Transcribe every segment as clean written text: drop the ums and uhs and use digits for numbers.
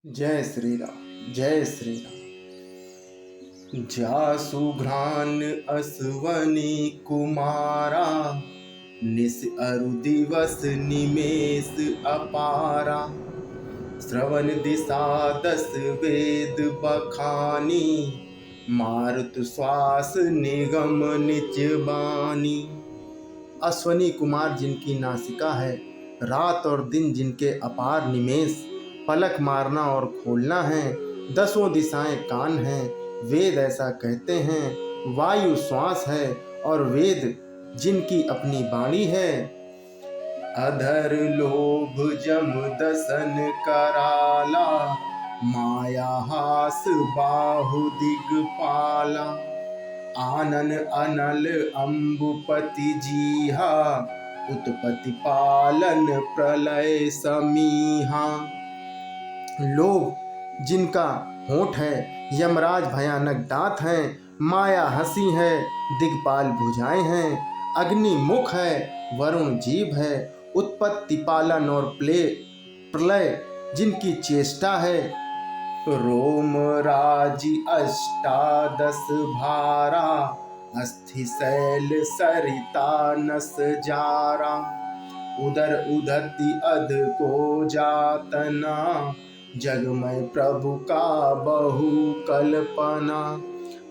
जय श्री राम, जय श्री राम। जासु घ्राण असवनी कुमारा, निस अरु दिवस निमेष अपारा। श्रवण दिशा दस वेद बखानी, मारुत श्वास निगम निज बानी। अश्वनी कुमार जिनकी नासिका है, रात और दिन जिनके अपार निमेष, पलक मारना और खोलना है, दसों दिशाएं कान हैं। वेद ऐसा कहते हैं, वायु श्वास है और वेद जिनकी अपनी वाणी है। अधर लोभ जम दसन कराला, माया हास बाहु दिगपाला। आनन अनल अम्बुपति जीहा, उत्पत्ति पालन प्रलय समीहा। लोभ जिनका होठ है, यमराज भयानक दांत हैं। माया हंसी है, दिग्पाल भुजाएं हैं। अग्नि मुख है, वरुण जीभ है। उत्पत्ति पालन और प्रलय जिनकी चेष्टा है। रोम राजी अष्टादश भारा, अस्थि शैल सरिता नस जारा। उदर उदति अध को जातना, जगमय प्रभु का बहु कल्पना।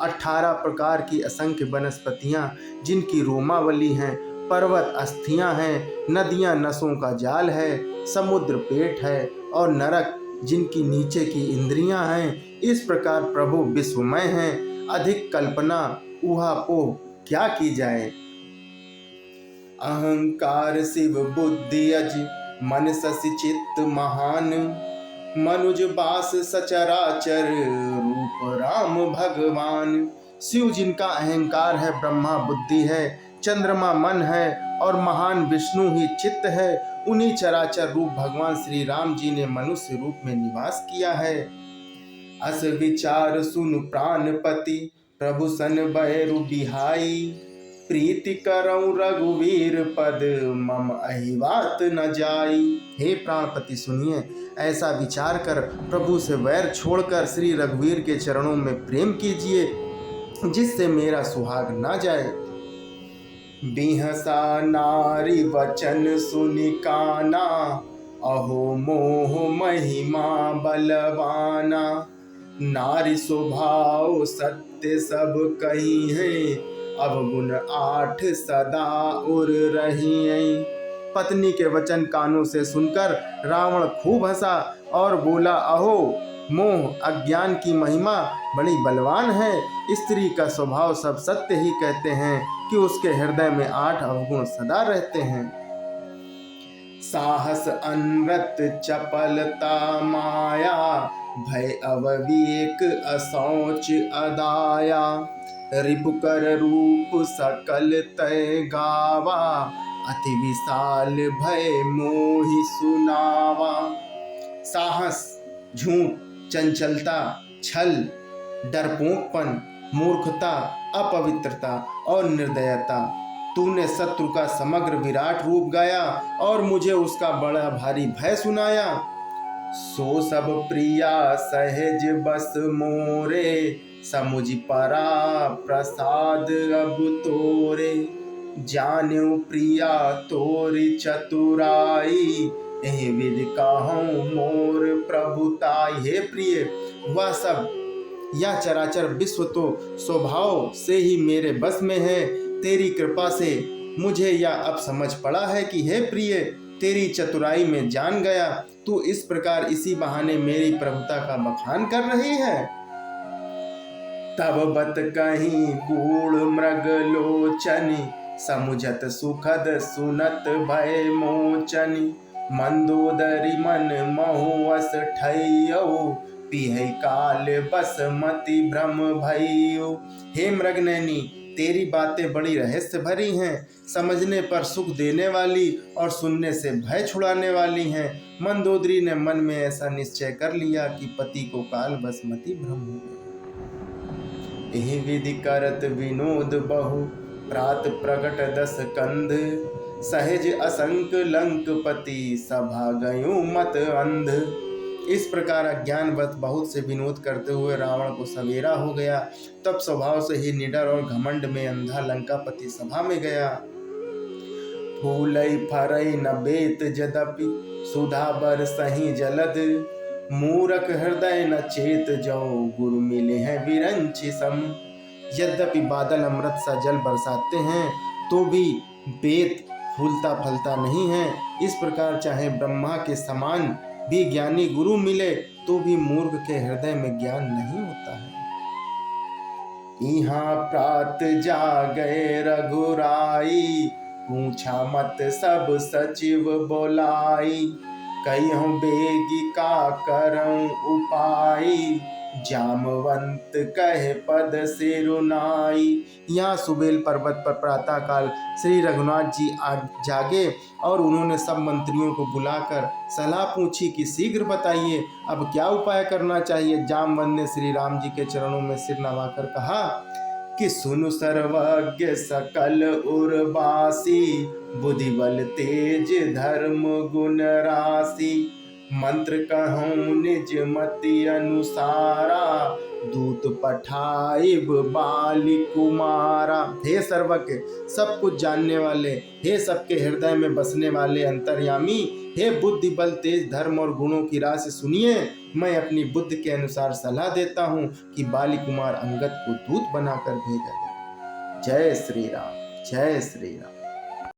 18 प्रकार की असंख्य वनस्पतियाँ जिनकी रोमावली हैं। पर्वत अस्थियाँ हैं, नदियाँ नसों का जाल है। समुद्र पेट है और नरक जिनकी नीचे की इंद्रियां हैं। इस प्रकार प्रभु विश्वमय हैं, अधिक कल्पना ऊहापोह क्या की जाए। अहंकार शिव बुद्धि अज, मन शशि चित्त महान। मनुज बास सचराचर, रूप राम भगवान। शिव जिनका अहंकार है, ब्रह्मा बुद्धि है, चंद्रमा मन है और महान विष्णु ही चित्त है। उन्हीं चराचर रूप भगवान श्री राम जी ने मनुष्य रूप में निवास किया है। अस विचार सुन प्राणपति, प्रभु सन बैरु बिहाई। प्रीति करऊं रघुवीर पद, मम अहिवात न जाई। हे प्राणपति सुनिए, ऐसा विचार कर प्रभु से वैर छोड़कर श्री रघुवीर के चरणों में प्रेम कीजिए, जिससे मेरा सुहाग ना जाए। बिहसा नारी वचन सुनि काना, अहो मोह महिमा बलवाना। नारी स्वभाव सत्य सब कही है, अवगुण 8 सदा उर रही है। पत्नी के वचन कानों से सुनकर रावण खूब हंसा और बोला, अहो मोह अज्ञान की महिमा बड़ी बलवान है। स्त्री का स्वभाव सब सत्य ही कहते हैं कि उसके हृदय में 8 अवगुण सदा रहते हैं। साहस अनृत चपलता माया, भय अविवेक असौच अदाया। रिपुकर रूप सकल तय गावा, अति विशाल भय मोहि सुनावा। साहस, झूठ, चंचलता, छल, डरपोकपन, मूर्खता, अपवित्रता और निर्दयता। तूने शत्रु का समग्र विराट रूप गाया और मुझे उसका बड़ा भारी भय सुनाया। सो सब प्रिया सहज बस मोरे, समुझ परा प्रसाद अब तोरे। जान्यू प्रिया तोरी चतुराई, एहि विधि कहूँ मोर प्रभुताई। हे प्रिय, वह सब या चराचर विश्व तो स्वभाव से ही मेरे बस में है। तेरी कृपा से मुझे यह अब समझ पड़ा है कि हे प्रिय, तेरी चतुराई में जान गया। तू इस प्रकार इसी बहाने मेरी प्रभुता का बखान कर रही है। तब बत कहीं गूढ़ मृग लोचनी, समुझत सुखद सुनत भय मोचनी। मंदोदरी मन महुअस ठैयौ, पिहै काल बसमति भ्रम भैयौ। हे मृगनैनी, तेरी बातें बड़ी रहस्य भरी हैं, समझने पर सुख देने वाली और सुनने से भय छुड़ाने वाली हैं। मंदोदरी ने मन में ऐसा निश्चय कर लिया कि पति को काल बसमति भ्रम हो गया। एहि विधि करत विनोद बहु, प्रात प्रगट 10 कंध। सहज असंक लंकपति, सभा गयो मत अंध। इस प्रकार अज्ञानवश बहुत से विनोद करते हुए रावण को सवेरा हो गया। तब स्वभाव से ही निडर और घमंड में अंधा लंकापति सभा में गया। फूलई फरई न बेत जदपि सुधा बर सही जलद, मूरख हृदय न चेत जो गुरु मिले हैं विरंचि सम। यद्यपि बादल अमृत सा जल बरसाते हैं तो भी बेत फूलता फलता नहीं है, इस प्रकार चाहे ब्रह्मा के समान भी ज्ञानी गुरु मिले तो भी मूर्ख के हृदय में ज्ञान नहीं होता है। यहाँ प्रात जागए रघुराई, पूछा मत सब सचिव बोलाई, कहियो बेगी का करऊं उपाई, जामवंत कहे पद सिरुनाई। यहाँ सुबेल पर्वत पर प्रातः काल श्री रघुनाथ जी जागे और उन्होंने सब मंत्रियों को बुलाकर सलाह पूछी कि शीघ्र बताइए अब क्या उपाय करना चाहिए। जामवंत ने श्री राम जी के चरणों में सिर नवाकर कहा कि सुनु सर्वज्ञ सकल उर्वासी, बुद्धि बल तेज धर्म गुण राशि, मंत्र कहूँ निज मति अनुसारा, दूत पठाइब बाली कुमारा। हे सर्वज्ञ, सब कुछ जानने वाले, हे सबके हृदय में बसने वाले अंतर्यामी, हे बुद्धि बल तेज धर्म और गुणों की राशि, सुनिए मैं अपनी बुद्धि के अनुसार सलाह देता हूँ कि बाली कुमार अंगद को दूत बनाकर भेजा जाए। जय श्री राम, जय श्री राम।